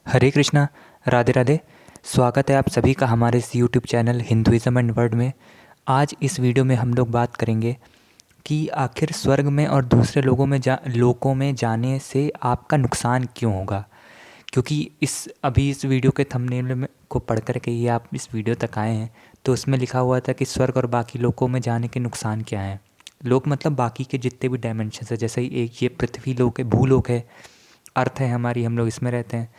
हरे कृष्णा। राधे राधे। स्वागत है आप सभी का हमारे इस YouTube channel Hinduism and world में। आज इस वीडियो में हम लोग बात करेंगे कि आखिर स्वर्ग में और दूसरे लोकों में जाने से आपका नुकसान क्यों होगा। क्योंकि इस वीडियो के थंबनेल में को पढ़ कर के ये आप इस वीडियो तक आए हैं, तो उसमें लिखा हुआ था कि स्वर्ग और बाकी लोकों में जाने के नुकसान क्या हैं। लोक मतलब बाकी के जितने भी डायमेंशन है, जैसे ही एक ये पृथ्वी लोक है, भूलोक है, अर्थ है हमारी, हम लोग इसमें रहते हैं।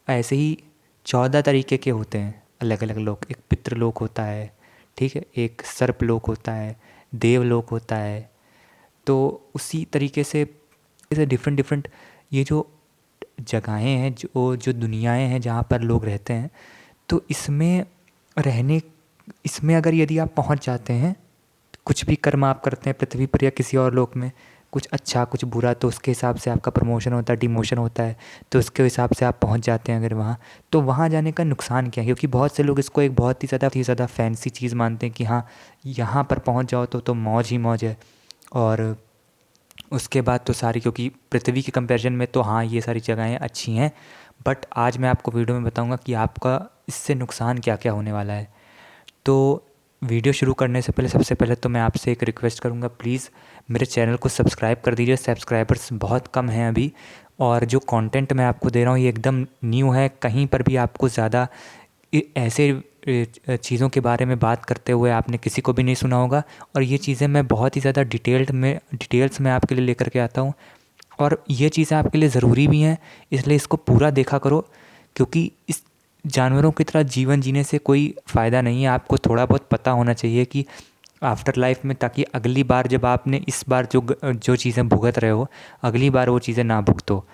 ऐसे ही 14 तरीके के होते हैं अलग अलग लोक। एक पितृलोक होता है, ठीक है, एक सर्पलोक होता है, देवलोक होता है। तो उसी तरीके से डिफरेंट डिफरेंट ये जो जगहें हैं, जो जो दुनियाएं हैं जहाँ पर लोग रहते हैं, तो रहने इसमें अगर यदि आप पहुँच जाते हैं, कुछ भी कर्म आप करते हैं पृथ्वी पर या किसी और लोक में, कुछ अच्छा कुछ बुरा, तो उसके हिसाब से आपका प्रमोशन होता है, डिमोशन होता है। तो उसके हिसाब से आप पहुंच जाते हैं अगर वहाँ। तो वहाँ जाने का नुकसान क्या है? क्योंकि बहुत से लोग इसको एक बहुत ही ज़्यादा फैंसी चीज़ मानते हैं कि हाँ, यहाँ पर पहुँच जाओ तो मौज ही मौज है। और उसके बाद तो सारी, क्योंकि पृथ्वी के कंपैरिजन में तो हाँ, ये सारी जगहें अच्छी हैं, बट आज मैं आपको वीडियो में बताऊँगा कि आपका इससे नुकसान क्या क्या होने वाला है। तो वीडियो शुरू करने से पहले सबसे पहले तो मैं आपसे एक रिक्वेस्ट करूँगा, प्लीज़ मेरे चैनल को सब्सक्राइब कर दीजिए। सब्सक्राइबर्स बहुत कम हैं अभी, और जो कंटेंट मैं आपको दे रहा हूँ ये एकदम न्यू है। कहीं पर भी आपको ज़्यादा ऐसे चीज़ों के बारे में बात करते हुए आपने किसी को भी नहीं सुना होगा। और ये चीज़ें मैं बहुत ही ज़्यादा डिटेल्स में आपके लिए लेकर के आता हूँ, और ये चीज़ें आपके लिए ज़रूरी भी हैं, इसलिए इसको पूरा देखा करो। क्योंकि इस जानवरों की तरह जीवन जीने से कोई फ़ायदा नहीं है। आपको थोड़ा बहुत पता होना चाहिए कि आफ्टर लाइफ में, ताकि अगली बार जब आपने इस बार जो चीज़ें भुगत रहे हो, अगली बार वो चीज़ें ना भुगतो।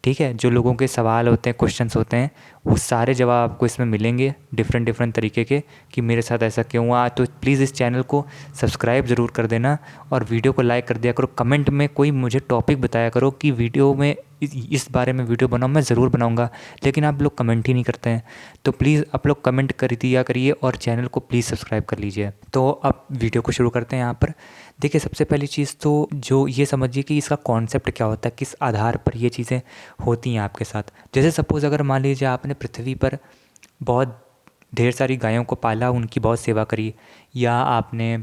ठीक है, जो लोगों के सवाल होते हैं, क्वेश्चंस होते हैं, वो सारे जवाब आपको इसमें मिलेंगे डिफरेंट डिफरेंट तरीके के, कि मेरे साथ ऐसा क्यों हुआ। तो प्लीज़ इस चैनल को सब्सक्राइब ज़रूर कर देना, और वीडियो को लाइक कर दिया करो। कमेंट में कोई मुझे टॉपिक बताया करो कि वीडियो में इस बारे में वीडियो बनाओ, मैं ज़रूर बनाऊंगा। लेकिन आप लोग कमेंट ही नहीं करते हैं, तो प्लीज़ आप लोग कमेंट कर दिया करिए, और चैनल को प्लीज़ सब्सक्राइब कर लीजिए। तो अब वीडियो को शुरू करते हैं। यहाँ पर देखिए, सबसे पहली चीज़ तो जो ये समझिए कि इसका कॉन्सेप्ट क्या होता है, किस आधार पर ये चीज़ें होती हैं आपके साथ। जैसे सपोज़ अगर मान लीजिए आपने पृथ्वी पर बहुत ढेर सारी गायों को पाला, उनकी बहुत सेवा करी, या आपने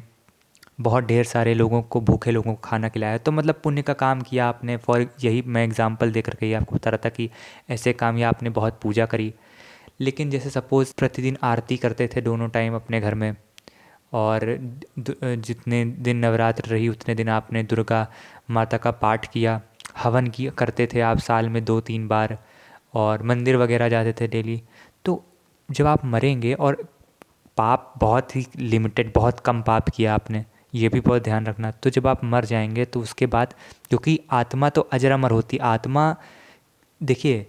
बहुत ढेर सारे लोगों को, भूखे लोगों को खाना खिलाया, तो मतलब पुण्य का काम किया आपने। फॉर यही मैं एग्जांपल देकर के ये आपको बता रहा था कि ऐसे काम, या आपने बहुत पूजा करी। लेकिन जैसे सपोज़ प्रतिदिन आरती करते थे दोनों टाइम अपने घर में, और जितने दिन नवरात्र रही उतने दिन आपने दुर्गा माता का पाठ किया, हवन किया करते थे आप साल में 2-3 बार, और मंदिर वगैरह जाते थे डेली। तो जब आप मरेंगे, और पाप बहुत ही लिमिटेड, बहुत कम पाप किया आपने, ये भी बहुत ध्यान रखना। तो जब आप मर जाएंगे तो उसके बाद, क्योंकि आत्मा तो अजर अमर होती आत्मा, देखिए,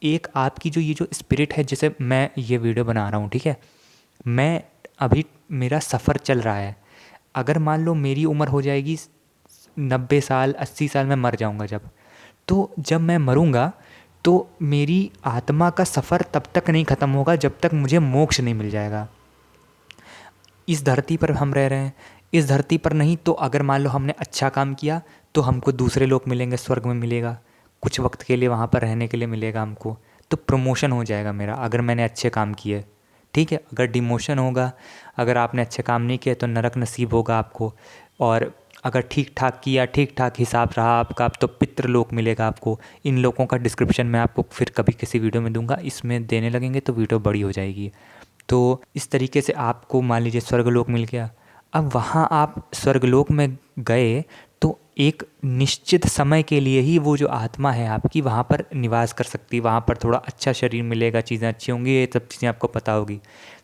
एक आपकी जो ये जो स्पिरिट है, जैसे मैं ये वीडियो बना रहा हूँ, ठीक है, मैं अभी मेरा सफ़र चल रहा है। अगर मान लो मेरी उम्र हो जाएगी 90 साल, 80 साल, मैं मर जाऊंगा जब, तो जब मैं मरूंगा तो मेरी आत्मा का सफ़र तब तक नहीं ख़त्म होगा जब तक मुझे मोक्ष नहीं मिल जाएगा। इस धरती पर हम रह रहे हैं, इस धरती पर नहीं तो अगर मान लो हमने अच्छा काम किया तो हमको दूसरे लोक मिलेंगे, स्वर्ग में मिलेगा, कुछ वक्त के लिए वहाँ पर रहने के लिए मिलेगा हमको। तो प्रमोशन हो जाएगा मेरा अगर मैंने अच्छे काम किए, ठीक है। अगर डिमोशन होगा, अगर आपने अच्छे काम नहीं किए, तो नरक नसीब होगा आपको। और अगर ठीक ठाक किया, ठीक ठाक हिसाब रहा आपका, तो पितृलोक मिलेगा आपको। इन लोगों का डिस्क्रिप्शन मैं आपको फिर कभी किसी वीडियो में दूंगा, इसमें देने लगेंगे तो वीडियो बड़ी हो जाएगी। तो इस तरीके से आपको मान लीजिए स्वर्गलोक मिल गया। अब वहाँ आप स्वर्गलोक में गए तो एक निश्चित समय के लिए ही वो जो आत्मा है आपकी वहाँ पर निवास कर सकती है। वहाँ पर थोड़ा अच्छा शरीर मिलेगा, चीज़ें अच्छी होंगी, ये सब चीज़ें आपको पता होगी।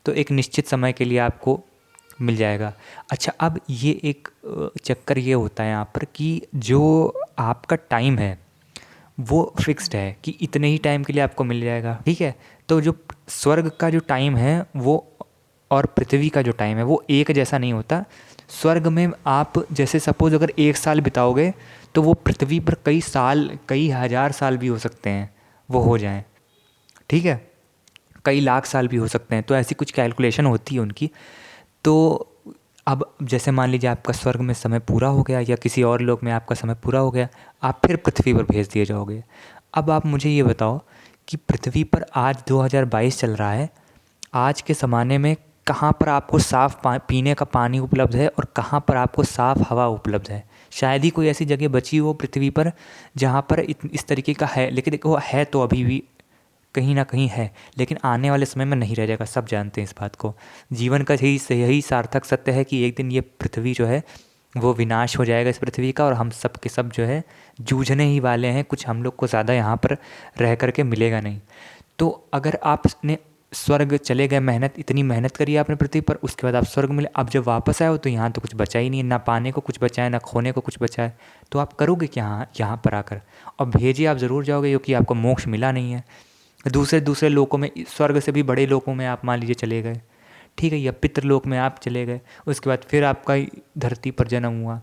तो एक निश्चित समय के लिए आपको मिल जाएगा। अच्छा, अब ये एक चक्कर ये होता है यहाँ पर कि जो आपका टाइम है वो फिक्स्ड है, कि इतने ही टाइम के लिए आपको मिल जाएगा, ठीक है। तो जो स्वर्ग का जो टाइम है वो, और पृथ्वी का जो टाइम है वो एक जैसा नहीं होता। स्वर्ग में आप जैसे सपोज अगर 1 साल बिताओगे, तो वो पृथ्वी पर कई साल, कई हज़ार साल भी हो सकते हैं वो हो जाएं, ठीक है, कई लाख साल भी हो सकते हैं। तो ऐसी कुछ कैलकुलेशन होती है उनकी। तो अब जैसे मान लीजिए आपका स्वर्ग में समय पूरा हो गया, या किसी और लोक में आपका समय पूरा हो गया, आप फिर पृथ्वी पर भेज दिए जाओगे। अब आप मुझे ये बताओ कि पृथ्वी पर आज 2022 चल रहा है, आज के ज़माने में कहाँ पर आपको साफ़ पीने का पानी उपलब्ध है और कहाँ पर आपको साफ़ हवा उपलब्ध है। शायद ही कोई ऐसी जगह बची हो पृथ्वी पर जहाँ पर इस तरीके का है, लेकिन देखो है तो अभी भी कहीं ना कहीं है, लेकिन आने वाले समय में नहीं रह जाएगा, सब जानते हैं इस बात को। जीवन का यही सार्थक सत्य है कि एक दिन ये पृथ्वी जो है वो विनाश हो जाएगा इस पृथ्वी का, और हम सब के सब जो है जूझने ही वाले हैं, कुछ हम लोग को ज़्यादा यहाँ पर रह करके मिलेगा नहीं। तो अगर आपने स्वर्ग चले गए, इतनी मेहनत करी आपने पृथ्वी पर, उसके बाद आप स्वर्ग मिले, अब जब वापस आए हो तो यहाँ तो कुछ बचा ही नहीं है, ना पाने को कुछ बचा है, ना खोने को कुछ बचा है, तो आप करोगे क्या यहाँ पर आकर? और भेजे आप ज़रूर जाओगे क्योंकि आपको मोक्ष मिला नहीं है। दूसरे लोकों में, स्वर्ग से भी बड़े लोकों में आप मान लीजिए चले गए, ठीक है, या पितृलोक में आप चले गए, उसके बाद फिर आपका धरती पर जन्म हुआ।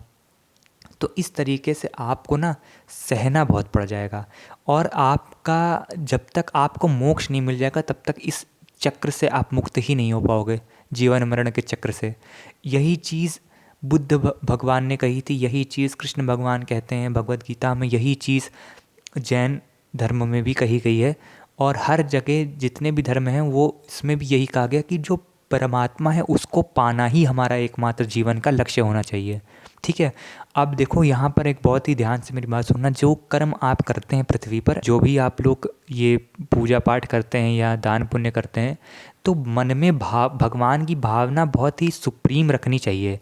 तो इस तरीके से आपको ना सहना बहुत पड़ जाएगा, और आपका जब तक आपको मोक्ष नहीं मिल जाएगा तब तक इस चक्र से आप मुक्त ही नहीं हो पाओगे, जीवन मरण के चक्र से। यही चीज़ बुद्ध भगवान ने कही थी, यही चीज़ कृष्ण भगवान कहते हैं भगवद गीता में, यही चीज़ जैन धर्म में भी कही गई है, और हर जगह जितने भी धर्म हैं वो इसमें भी यही कहा गया कि जो परमात्मा है उसको पाना ही हमारा एकमात्र जीवन का लक्ष्य होना चाहिए। ठीक है, अब देखो यहाँ पर एक बहुत ही ध्यान से मेरी बात सुनना, जो कर्म आप करते हैं पृथ्वी पर, जो भी आप लोग ये पूजा पाठ करते हैं या दान पुण्य करते हैं, तो मन में भगवान की भावना बहुत ही सुप्रीम रखनी चाहिए।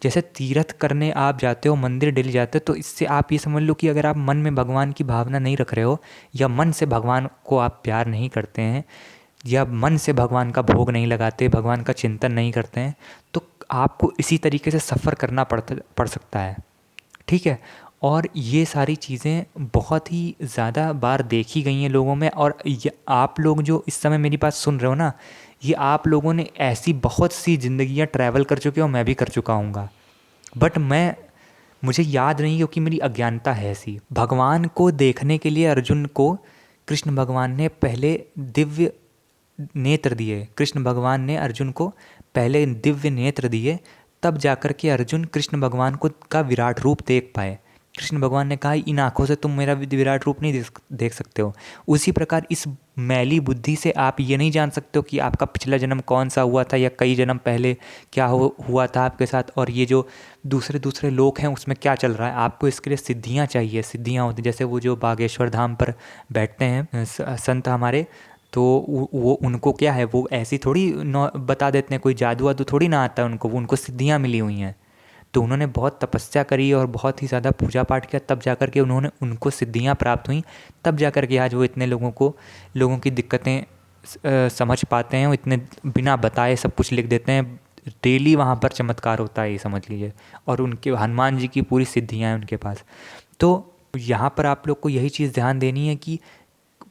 जैसे तीर्थ करने आप जाते हो, मंदिर डेली जाते हो, तो इससे आप ये समझ लो कि अगर आप मन में भगवान की भावना नहीं रख रहे हो, या मन से भगवान को आप प्यार नहीं करते हैं, या मन से भगवान का भोग नहीं लगाते, भगवान का चिंतन नहीं करते हैं, तो आपको इसी तरीके से सफ़र करना पड़ सकता है। ठीक है, और ये सारी चीज़ें बहुत ही ज़्यादा बार देखी गई हैं लोगों में, और आप लोग जो इस समय मेरी बात सुन रहे हो ना, ये आप लोगों ने ऐसी बहुत सी ज़िंदगियाँ ट्रैवल कर चुके हो, मैं भी कर चुका हूँगा, बट मुझे याद नहीं क्योंकि मेरी अज्ञानता है ऐसी। भगवान को देखने के लिए अर्जुन को कृष्ण भगवान ने पहले दिव्य नेत्र दिए, कृष्ण भगवान ने अर्जुन को पहले दिव्य नेत्र दिए, तब जाकर के अर्जुन कृष्ण भगवान को का विराट रूप देख पाए। कृष्ण भगवान ने कहा इन आँखों से तुम मेरा विराट रूप नहीं देख सकते हो। उसी प्रकार इस मैली बुद्धि से आप ये नहीं जान सकते हो कि आपका पिछला जन्म कौन सा हुआ था, या कई जन्म पहले क्या हुआ था आपके साथ, और ये जो दूसरे लोक हैं उसमें क्या चल रहा है। आपको इसके लिए सिद्धियाँ चाहिए, सिद्धियाँ होती जैसे वो जो बागेश्वर धाम पर बैठते हैं संत हमारे, तो वो उनको क्या है, वो ऐसी थोड़ी बता देते हैं, कोई जादू वादू थोड़ी ना आता है उनको, वो उनको सिद्धियाँ मिली हुई हैं। तो उन्होंने बहुत तपस्या करी और बहुत ही ज़्यादा पूजा पाठ किया, तब जाकर के उनको सिद्धियाँ प्राप्त हुई, तब जाकर के आज वो इतने लोगों की दिक्कतें समझ पाते हैं, वो इतने बिना बताए सब कुछ लिख देते हैं। डेली वहाँ पर चमत्कार होता है, ये समझ लीजिए, और उनके हनुमान जी की पूरी सिद्धियाँ हैं उनके पास। तो यहाँ पर आप लोग को यही चीज़ ध्यान देनी है कि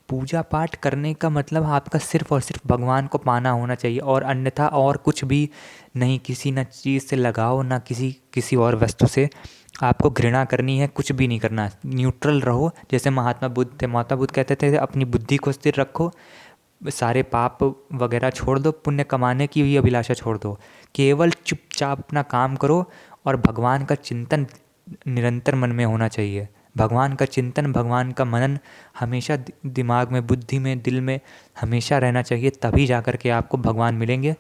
पूजा पाठ करने का मतलब आपका सिर्फ़ और सिर्फ भगवान को पाना होना चाहिए, और अन्यथा और कुछ भी नहीं, किसी न चीज़ से लगाओ, ना किसी और वस्तु से आपको घृणा करनी है, कुछ भी नहीं करना, न्यूट्रल रहो। जैसे महात्मा बुद्ध कहते थे अपनी बुद्धि को स्थिर रखो, सारे पाप वगैरह छोड़ दो, पुण्य कमाने की भी अभिलाषा छोड़ दो, केवल चुपचाप अपना काम करो, और भगवान का चिंतन निरंतर मन में होना चाहिए। भगवान का चिंतन, भगवान का मनन हमेशा दिमाग में, बुद्धि में, दिल में हमेशा रहना चाहिए, तभी जाकर के आपको भगवान मिलेंगे,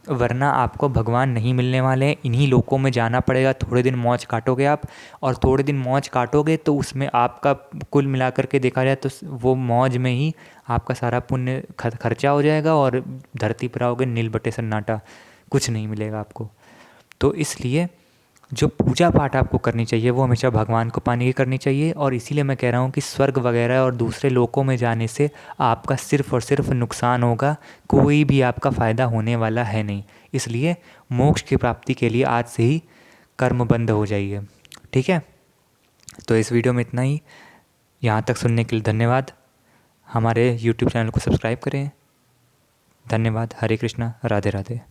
वरना आपको भगवान नहीं मिलने वाले हैं। इन्हीं लोकों में जाना पड़ेगा, थोड़े दिन मौज काटोगे आप, और थोड़े दिन मौज काटोगे तो उसमें आपका कुल मिलाकर के देखा जाए तो वो मौज में ही आपका सारा पुण्य खर्चा हो जाएगा, और धरती पर आओगे नील बटे सन्नाटा, कुछ नहीं मिलेगा आपको। तो इसलिए जो पूजा पाठ आपको करनी चाहिए वो हमेशा भगवान को पाने की करनी चाहिए, और इसीलिए मैं कह रहा हूँ कि स्वर्ग वगैरह और दूसरे लोकों में जाने से आपका सिर्फ़ और सिर्फ नुकसान होगा, कोई भी आपका फ़ायदा होने वाला है नहीं। इसलिए मोक्ष की प्राप्ति के लिए आज से ही कर्मबंध हो जाइए। ठीक है, तो इस वीडियो में इतना ही। यहाँ तक सुनने के लिए धन्यवाद। हमारे YouTube चैनल को सब्सक्राइब करें। धन्यवाद। हरे कृष्णा, राधे राधे।